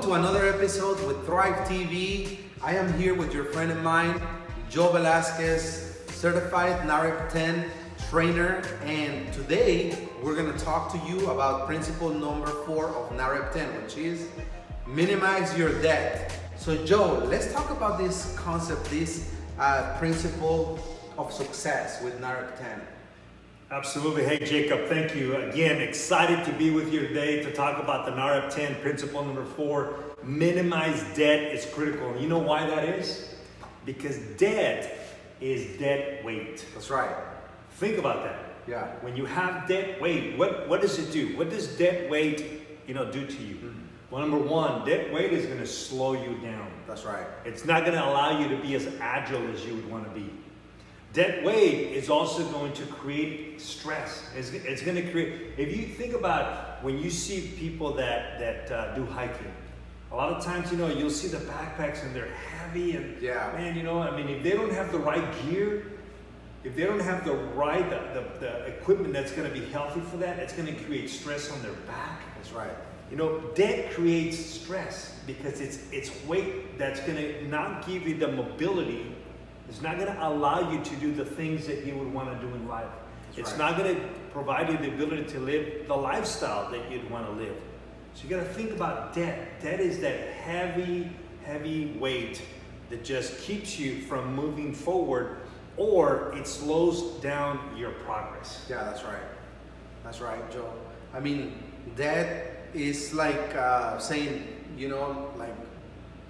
to another episode with Thrive TV. I am here with your friend of mine, Joe Velazquez, certified NAHREP 10 trainer, and today we're going to talk to you about principle number 4 of NAHREP 10, which is minimize your debt. So Joe, let's talk about this concept, this principle of success with NAHREP 10. Absolutely. Hey, Jacob, thank you. Again, excited to be with you today to talk about the NAHREP 10, principle number 4, minimize debt is critical. And you know why that is? Because debt is debt weight. That's right. Think about that. Yeah. When you have debt weight, what does it do? What does debt weight, do to you? Mm-hmm. Well, number one, debt weight is going to slow you down. That's right. It's not going to allow you to be as agile as you would want to be. Debt weight is also going to create stress. It's going to create, if you think about when you see people that do hiking, a lot of times, you'll see the backpacks and they're heavy and man, if they don't have the right gear, if they don't have the right, the equipment that's going to be healthy for that, it's going to create stress on their back. That's right. Debt creates stress because it's weight that's going to not give you the mobility. It's not going to allow you to do the things that you would want to do in life. It's not going to provide you the ability to live the lifestyle that you'd want to live. So you got to think about debt. Debt is that heavy, heavy weight that just keeps you from moving forward, or it slows down your progress. Yeah, that's right. That's right, Joe. I mean, debt is like saying, like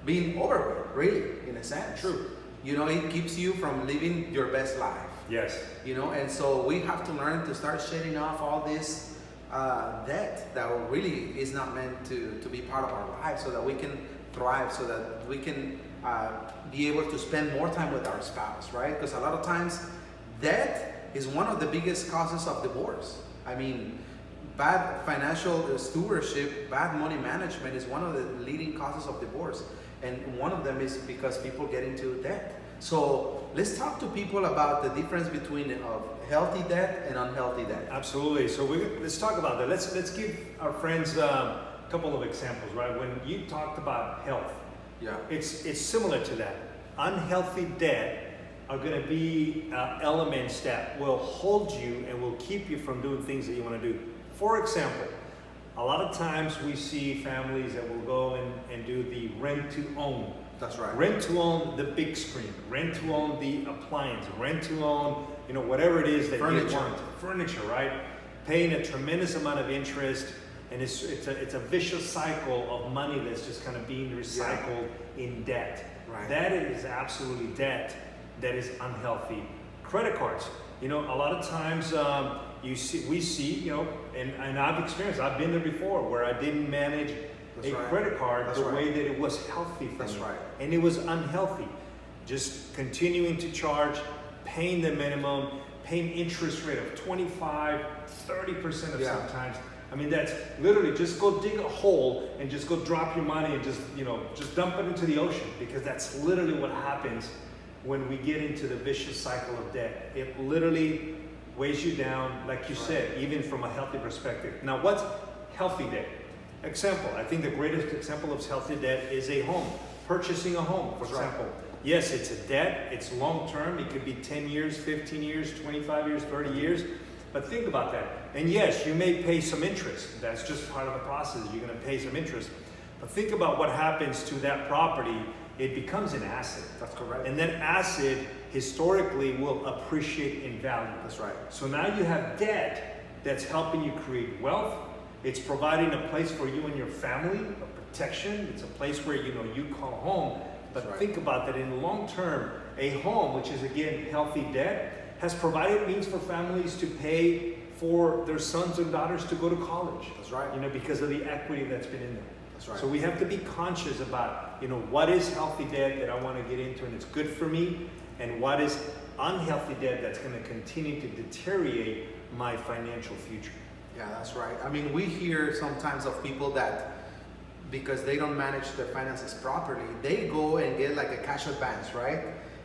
being overweight, really, in a sense. True. It keeps you from living your best life. Yes. And so we have to learn to start shedding off all this debt that really is not meant to be part of our lives, so that we can thrive, so that we can be able to spend more time with our spouse, right? Because a lot of times debt is one of the biggest causes of divorce. I mean, bad financial stewardship, bad money management is one of the leading causes of divorce. And one of them is because people get into debt. So let's talk to people about the difference between healthy debt and unhealthy debt. Absolutely. So let's talk about that. Let's give our friends a couple of examples, right? When you talked about health, it's similar to that. Unhealthy debt are going to be elements that will hold you and will keep you from doing things that you want to do. For example, a lot of times we see families that will go and do the rent to own. That's right. Rent to own the big screen, rent to own the appliance, rent to own, whatever it is that you want. Furniture, right? Paying a tremendous amount of interest, and it's a vicious cycle of money that's just kind of being recycled in debt. Right. That is absolutely debt that is unhealthy. Credit cards. A lot of times we see, and I've experienced, I've been there before, where I didn't manage credit card the way that it was healthy for me. Right. And it was unhealthy. Just continuing to charge, paying the minimum, paying interest rate of 25, 30% of sometimes. I mean, that's literally just go dig a hole and just go drop your money and just dump it into the ocean, because that's literally what happens when we get into the vicious cycle of debt. It literally weighs you down, like you said, even from a healthy perspective. Now, what's healthy debt? Example, I think the greatest example of healthy debt is a home. Purchasing a home, for example. Yes, it's a debt, it's long-term, it could be 10 years, 15 years, 25 years, 30 years, but think about that. And yes, you may pay some interest. That's just part of the process, you're gonna pay some interest. But think about what happens to that property. It becomes an asset. That's correct. And that asset historically will appreciate in value. That's right. So now you have debt that's helping you create wealth. It's providing a place for you and your family, a protection. It's a place where you call home. But think about that in the long term, a home, which is again healthy debt, has provided means for families to pay for their sons and daughters to go to college. That's right. Because of the equity that's been in there. That's right. So we have to be conscious about, what is healthy debt that I want to get into and it's good for me, and what is unhealthy debt that's going to continue to deteriorate my financial future. Yeah, that's right. I mean, we hear sometimes of people that because they don't manage their finances properly, they go and get like a cash advance, right?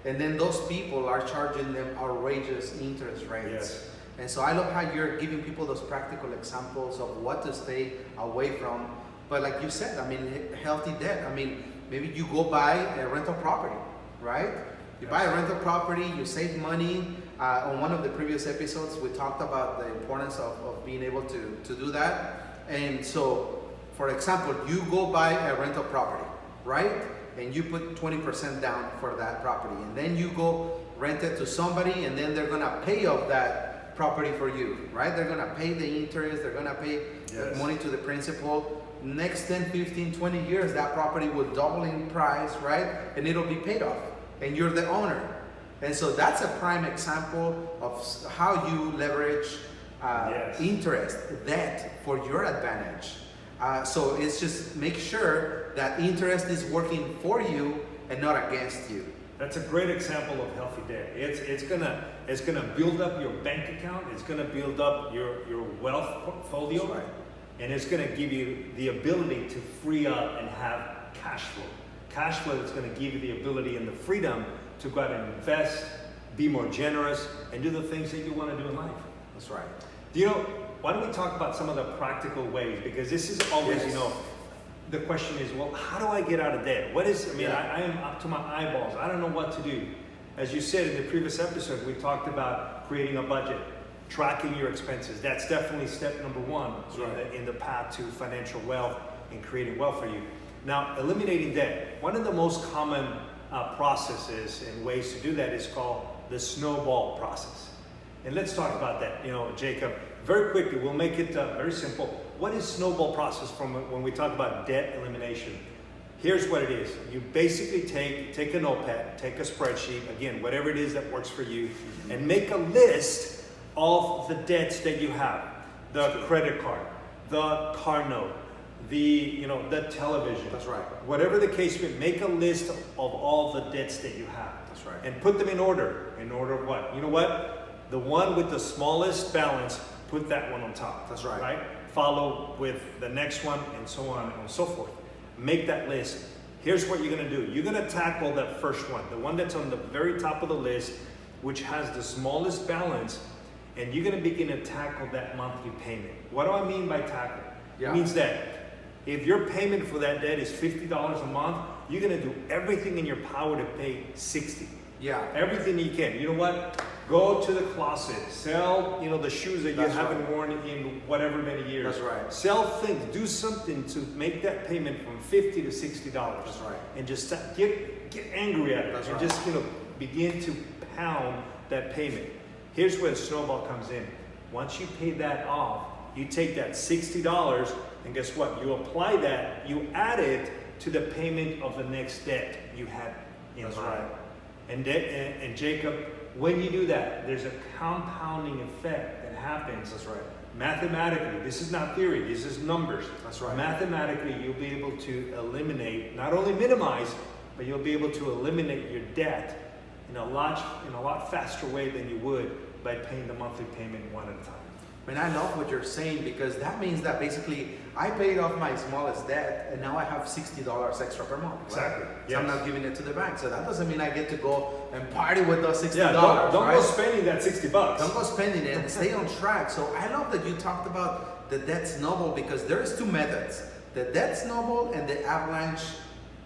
And then those people are charging them outrageous interest rates. Yes. And so I love how you're giving people those practical examples of what to stay away from But like you said, I mean, healthy debt. I mean, maybe you go buy a rental property, right? You buy a rental property, you save money. On one of the previous episodes, we talked about the importance of being able to do that. And so, for example, you go buy a rental property, right? And you put 20% down for that property. And then you go rent it to somebody, and then they're gonna pay off that property for you, right? They're gonna pay the interest, they're gonna pay money to the principal. Next 10, 15, 20 years, that property will double in price, right? And it'll be paid off, and you're the owner. And so that's a prime example of how you leverage interest, debt for your advantage. So it's just make sure that interest is working for you and not against you. That's a great example of healthy debt. It's gonna build up your bank account. It's gonna build up your wealth portfolio, Right. and it's gonna give you the ability to free up and have cash flow. Cash flow is gonna give you the ability and the freedom to go out and invest, be more generous, and do the things that you want to do in life. That's right. Why don't we talk about some of the practical ways? Because this is always, the question is, well, how do I get out of debt? I am up to my eyeballs. I don't know what to do. As you said in the previous episode, we talked about creating a budget, tracking your expenses. That's definitely step number one in the path to financial wealth and creating wealth for you. Now, eliminating debt. One of the most common processes and ways to do that is called the snowball process. And let's talk about that, Jacob. Very quickly, we'll make it very simple. What is snowball process from when we talk about debt elimination? Here's what it is. You basically take a notepad, take a spreadsheet, again, whatever it is that works for you, and make a list of the debts that you have. The credit card, the car note, the television. That's right. Whatever the case may be, make a list of all the debts that you have. That's right. And put them in order. In order of what? You know what? The one with the smallest balance, put that one on top. That's right. Right? Follow with the next one, and so on and so forth. Make that list. Here's what you're going to do. You're going to tackle that first one, the one that's on the very top of the list, which has the smallest balance, and you're going to begin to tackle that monthly payment. What do I mean by tackle? Yeah. It means that if your payment for that debt is $50 a month, you're going to do everything in your power to pay $60. Yeah. Everything you can. You know what? Go to the closet. Sell, the shoes that you haven't worn in whatever many years. That's right. Sell things. Do something to make that payment from $50 to $60. That's right. And just get angry at it. That's and right. just begin to pound that payment. Here's where the snowball comes in. Once you pay that off, you take that $60, and guess what? You apply that. You add it to the payment of the next debt you had in That's mind. right. And Jacob, when you do that, there's a compounding effect that happens. That's right. Mathematically, this is not theory, this is numbers. That's right. Mathematically, you'll be able to eliminate, not only minimize, but you'll be able to eliminate your debt in a lot faster way than you would by paying the monthly payment one at a time. And I love what you're saying, because that means that basically I paid off my smallest debt and now I have $60 extra per month. Right? Exactly. So I'm not giving it to the bank. So that doesn't mean I get to go and party with those $60. Yeah, don't right? go spending that $60. Don't go spending it. Stay on track. So I love that you talked about the debt snowball, because there's two methods: the debt snowball and the avalanche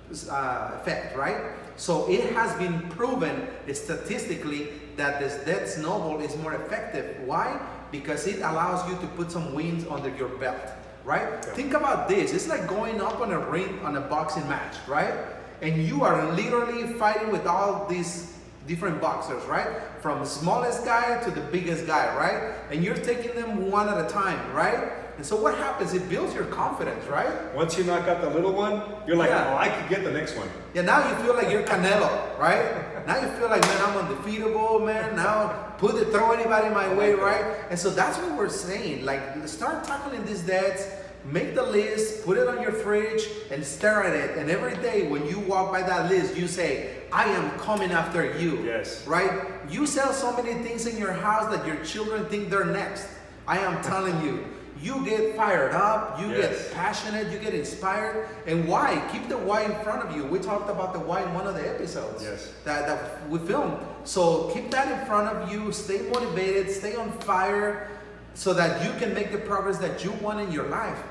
effect, right? So it has been proven statistically that this debt snowball is more effective. Why? Because it allows you to put some wins under your belt, right? Yeah. Think about this. It's like going up on a ring on a boxing match, right? And you are literally fighting with all these different boxers, right? From the smallest guy to the biggest guy, right? And you're taking them one at a time, right? And so what happens? It builds your confidence, right? Once you knock out the little one, you're like, oh, I could get the next one. Yeah, now you feel like you're Canelo, right? Now you feel like, man, I'm undefeatable, man. Now throw anybody my way, right? And so that's what we're saying. Like, start tackling these debts, make the list, put it on your fridge, and stare at it. And every day when you walk by that list, you say, I am coming after you. Yes. Right? You sell so many things in your house that your children think they're next. I am telling you. You get fired up, you get passionate, you get inspired. And why? Keep the why in front of you. We talked about the why in one of the episodes that we filmed. So keep that in front of you, stay motivated, stay on fire, so that you can make the progress that you want in your life.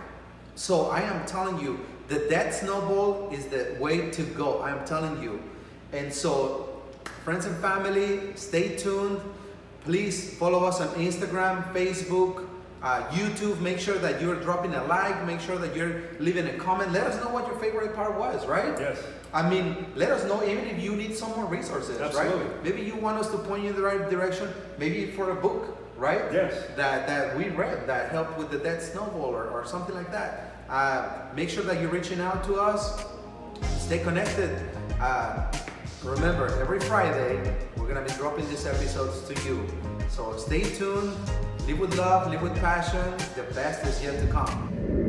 So I am telling you, the debt snowball is the way to go. I am telling you. And so, friends and family, stay tuned. Please follow us on Instagram, Facebook, YouTube. Make sure that you're dropping a like. Make sure that you're leaving a comment. Let us know what your favorite part was, right? Yes. I mean, let us know even if you need some more resources, Absolutely. right? Maybe you want us to point you in the right direction. Maybe for a book, right? Yes. That we read that helped with the debt snowball or something like that. Make sure that you're reaching out to us. Stay connected. Remember, every Friday, we're going to be dropping these episodes to you. So stay tuned. Live with love, live with passion. The best is yet to come.